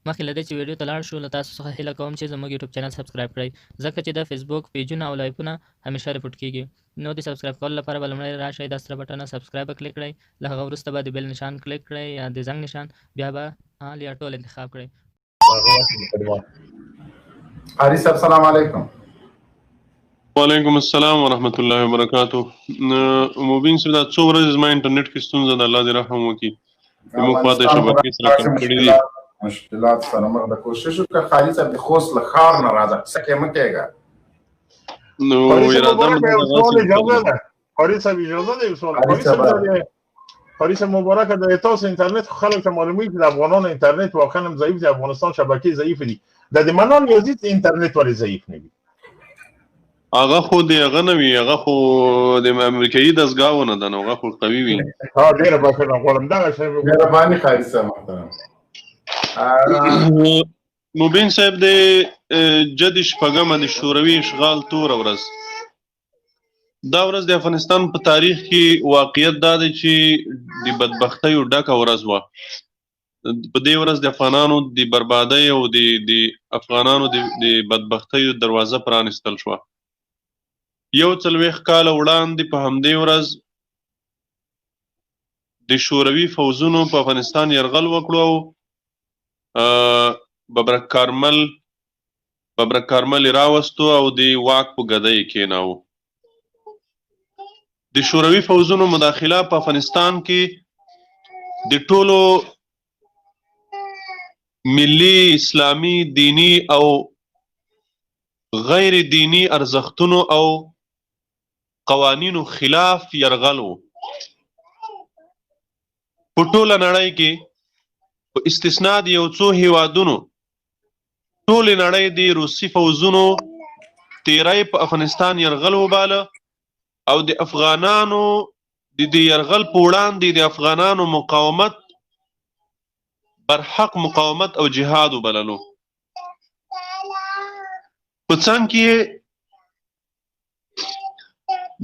مخکې له دې چې ویډیو ته لاړ شو له تاسو څخه هیله کوم چې زموږ یوټیوب چینل سبسکرایب کړئ ځکه چې د فیسبوک پیجونه او لایفونه همیشه ریپورټ کیږي نو د سبسکرایب کولو لپاره به لومړی راشئ دا سره بټن سبسکرایب کلیک کړئ له هغه وروسته به د بیل نشان کلیک کړئ یا د زنګ نشان بیا به آل یا ټول انتخاب کړئ قاری صاحب السلام علیکم. وعلیکم السلام ورحمۃ اللہ وبرکاتہ. مبین صاحب دا څو ورځې زما انټرنیټ کې ستونزه ده، الله دې رحم وکړي. موږ خواته شبکې سره کړې دي مشکلات سره مخ د کوشش وکړه. قاری صاحب د خوست له ښار نه راځه سکه مکهګا نو اراده مې قاری صاحب اجازه ده یو سوال. قاری صاحب مبارکه د تاسو انټرنیټ خلک ته معلومي چې د افغانانو انټرنیټ واقعا ضعیف دی، افغانستان شبکې ضعیف دي، د منان یزید انټرنیټ ولې ضعیف نه دی؟ هغه خو دی هغه نه وي، هغه خو د امریکایي دستګاهونه ده نو هغه خو قوي وي. ها ډیره بخښنه غواړم دغه شی مهرباني قاری صاحب محترم. مبین صاحب د جد شپږمه د شوروي اشغال تور ورځ، دا ورځ د افغانستان په تاریخ کې واقعیت دا دی چې د بدبختیو ډکه ورځ وه. په دې ورځ د افغانانو د بربادۍ او د افغانانو د بدبختیو دروازه پرانستل شوه. 40 کاله وړاندې په همدې ورځ د شوروي فوزونو په افغانستان یرغل وکړو او ببرک کارمل راوستو او د واک په ګدۍ کېناوه. د شوروي فوزونو مداخله په افغانستان کې د ټولو ملي اسلامي دینی او غیر دینی ارزښتونو او قوانینو خلاف یرغل و. په ټوله نړۍ کې په استثناء د یو څو هیوادونو ټولې نړۍ د روسي فوزونو تیری په افغانستان یرغل وباله او د افغانانو د یرغل په وړاندې د افغانانو مقاومت برحق مقاومت او جهاد وبللو. په څنګ کې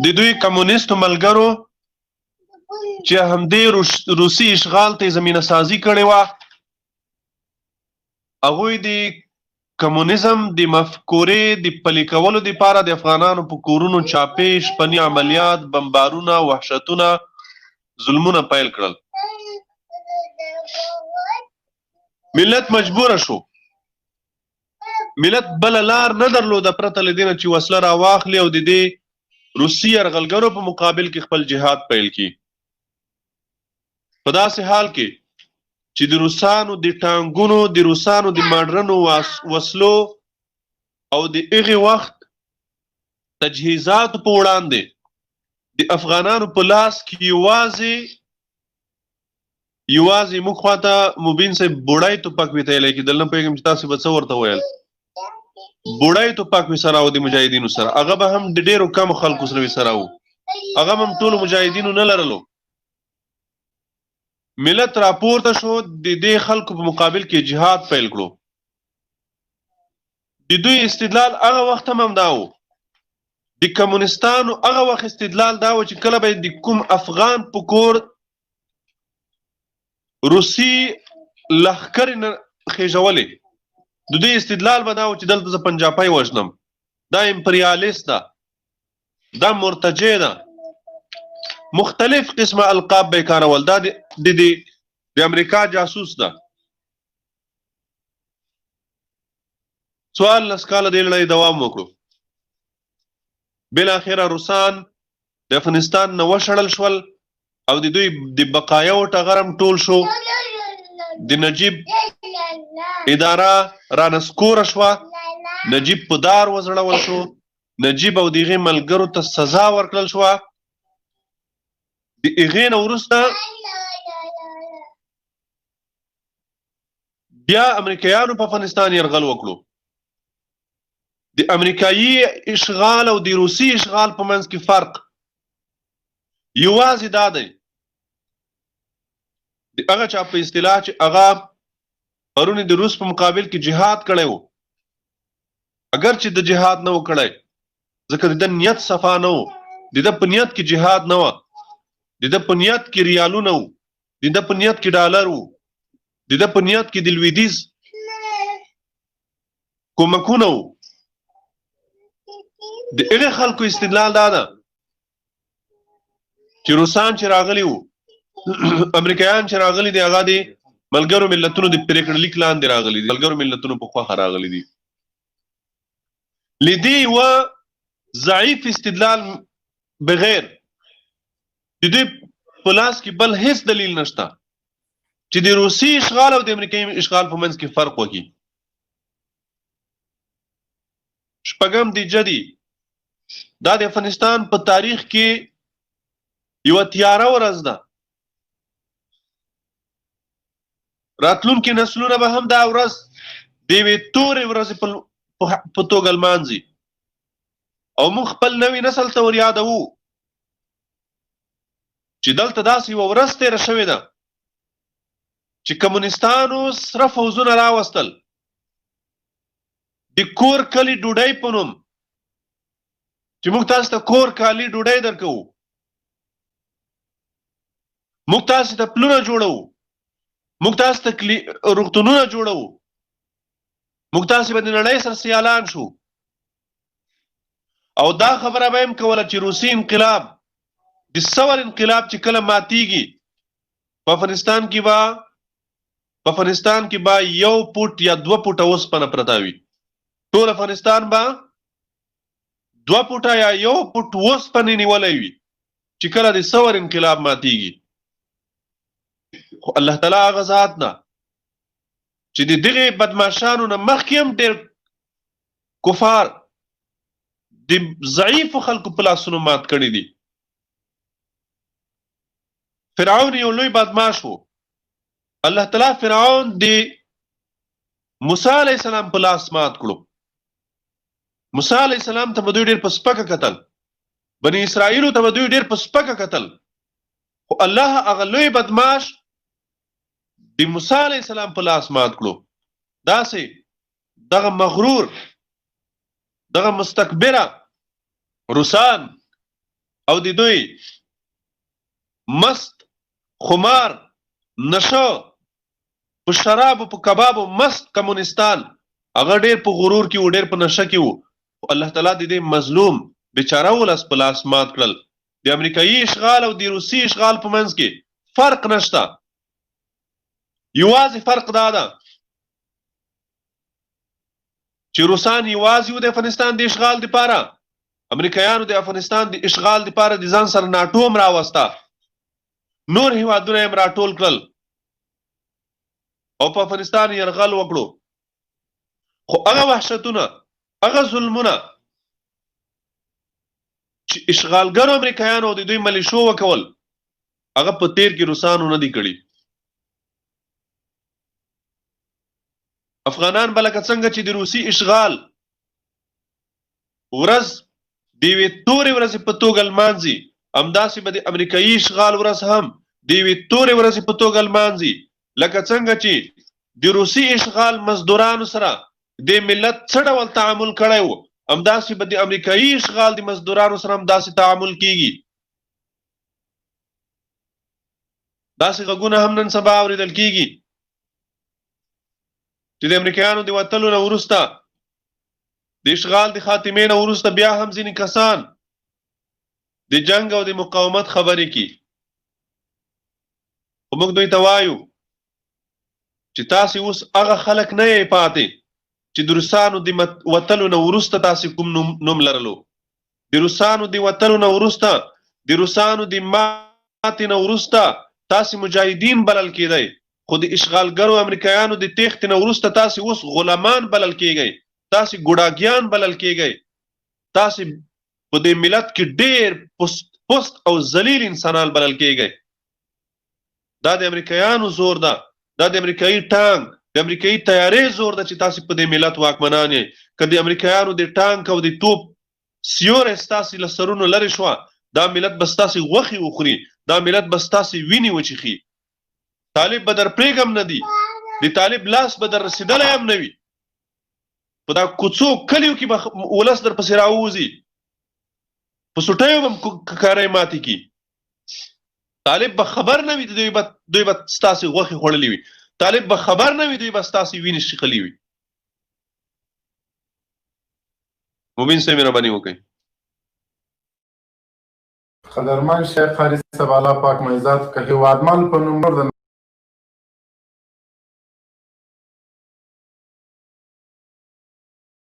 د دوی کمونیستو ملګرو چې همدې روسي اشغال ته زمینه سازي کړې وه، هغوی د کمونیزم د مفکورې د پلي کولو دپاره د افغانانو په کورونو چاپې شپني عملیات، بمبارونه، وحشتونه، ظلمونه پیل کړل. ملت مجبوره شو، ملت بل لار نه درلوده پرته له دې نه چې وسله راواخلي او د دې روسي یرغلګرو په مقابل کې خپل جهاد پیل کړي. په داسې حال کې چې د روسانو د ټانګونو، د روسانو د ماډرنو وسلو او د هغې وخت تجهیزاتو په وړاندې د افغانانو په لاس کې یوازې موږ خواته مبین صاحب بوډای توپک ویتلی کېدل. نه پوهېږم چې تاسو به څه ورته ویل. بوډای توپک وي سره او د مجاهدینو سره، هغه به هم د ډېرو کمو خلکو سره وي سره و، هغه هم ټولو مجاهدینو نه لرلو. ملت راپورته شو، د دې خلکو په مقابل کې جهاد پیل کړو. د دوی استدلال هغه وخت هم دا و، د کمونستانو هغه وخت استدلال دا و چې کله به د کوم افغان په کور روسي لښکرې نه خېژولې، د دوی استدلال به دا و چې دلته زه پنجاپی وژنم، دا امپریالیست ده، دا مرتجع ده، مختلف قسمه القاب به کارول، دا د امریکا جاسوس ده. سوال لس کاله دې لړۍ دوام وکړو. بالاخره روسان د افغانستان نه وشړل شول او د دوی د بقایاو ټغرم ټول شو. د نجیب اداره رانسکوره شوه، نجیب په دار وزړول شو، نجیب او د هغې ملګرو ته سزا ورکړل شوه. د هغې نه وروسته بیا امریکایانو په افغانستان یرغل وکړو. د امریکایي اشغال او د روسي اشغال په منځ کې فرق یوازې دا دی، د هغه چا په اصطلاح چې هغه پرون د روس په مقابل کې جهاد کړی و، اگر چې د جهاد نه و کړی ځکه د ده نیت صفا نه و، د ده په نیت کې جهاد نه و، د ده په نیت کې ریالونه و، د ده په نیت کې ډالر و، د ده په نیت کې د لویدیځ کومکونه وو. د هغې خلکو استدلال دا ده چې روسان چې راغلي وو امریکایان چې راغلي دي هغه د ملګرو ملتونو د پرېکړه لیک لاندې راغلي دي، ملګرو ملتونو په خوښه راغلي دي. لدې یوه ضعیف استدلال بغیر د دوی په لاس کې بل هیڅ دلیل نشته چې د روسي اشغال او د امریکایي اشغال په منځ کې فرق وکړي. شپږم د جدي دا د افغانستان په تاریخ کې یوه تیاره ورځ ده. راتلونکي نسلونه به هم دا ورځ د یوې تورې ورځې په توګه لمانځي او موږ خپل نوي نسل ته ور یادوو چې دلته داسې یوه ورځ تېره شوې ده چې کمونیستانو سره فوزونه راوستل د کور کلي ډوډۍ په نوم چې موږ تاسو ته کور کالي ډوډۍ درکوو، موږ تاسو ته پلونه جوړوو، موږ تاسو ته روغتونونه جوړوو، موږ تاسو به د نړۍ سره سیالان شو. او دا خبره به هم کوله چې روسي انقلاب د ثور انقلاب چې کله ماتیږي په افغانستان کې به 1 فوټ یا 2 فوټه اوسپنه پرته وي. ټول افغانستان به 2 فوټه یا 1 فوټ اوسپنې نیولی وي چې کله د ثور انقلاب ماتیږي. خو الله تعالی هغه ذات ده چې د دغې بدماشانو نه مخکې هم ډېر کفار د ضعیفو خلکو په لاسونو مات کړي دي. فرعون یو لوی بدماش و. الله تعالی فرعون د موسی علیه السلام په لاس مات کړو. موسی علیه السلام ته به دوی ډېر په سپکه کتل، بني اسرائیلو ته به دوی ډېر په سپکه کتل، خو الله هغه لوی بدماش د موسی علیه السلام په لاس مات کړو. داسې دغه مغرور، دغه مستکبره روسان او د دوی مست خمار نشه په شرابو په کبابو مست کمونستان هغه ډېر په غرور کې و، ډېر په نشه کې و. الله تعالی د دې مظلوم بیچاره ولس په لاس مات کړل. د امریکایي اشغال او د روسي اشغال په منځ کې فرق نشته. یوازې فرق دا ده چې روسان یوازې و د افغانستان د اشغال دپاره، امریکایانو د افغانستان د اشغال دپاره د ځان سره ناټو هم راوسته، نور هیوادونه هم راټول کړل او په افغانستان یرغل وکړو. خو هغه وحشتونه، هغه ظلمونه چې اشغالګرو امریکایانو او د دوی ملیشو وکول هغه په تیر کې روسانو نه دي کړي. افغانان به لکه څنګه چې د روسي اشغال ورځ د یوې تورې ورځې په توګه لمانځي، همداسې به د امریکایي اشغال ورځ هم د یوې تورې ورځې په توګه لمانځي. لکه څنګه چې د روسي اشغال مزدورانو سره د ملت څه ډول تعامل کړی و، همداسې به د امریکایي اشغال د مزدورانو سره همداسې تعامل کیږي. داسې غږونه هم نن سبا اورېدل کیږي چې د امریکایانو د وتلو نه وروسته، د اشغال د خاتمې نه وروسته بیا هم ځینې کسان د جنګ او د مقاومت خبرې کوي. خو موږ دوی ته وایو چې تاسې اوس هغه خلک نه یې پاتې چې د روسانو د وتلو نه وروسته تاسې کوم نوم لرلو. د روسانو د وتلو نه وروسته، د روسانو د ماتې نه وروسته تاسې مجاهدین بلل کېدئ، خو د اشغالګرو امریکایانو د تېښتې نه وروسته تاسې اوس غلامان بلل کېږئ، تاسې ګوډاګیان بلل کېږئ، تاسې په دې ملت کې ډېر پست او ذلیل انسانان بلل کېږئ. دا د امریکایانو زور ده، دا د امریکایي ټانک، د امریکایي تیارې زور ده چې تاسې په دې ملت واکمنان یې. که د امریکایانو د ټانک او د توپ سیوری ستاسې له سرونو لرې شوه، دا ملت به ستاسې غوښې وخوري، دا ملت به ستاسې وینې وچښي. طالب به در پرېږم نه دی، د طالب لاس به در رسېدلی هم نه وي. په دا کوڅو کلیو کې به ولس در پسې راووځي، په سوټیو به ککارۍ ماتې کي. طالب به خبر نه وي دوی به ستاسې غوښې خوړلې وي، طالب به خبر نه وي دوی به ستاسې وینې شیخلي وي. مبین صاحب مهرباني وکړئ. قدرمن شیخ قاري صاحب الله پاک مو عزت که هیوادمل په نوم نور د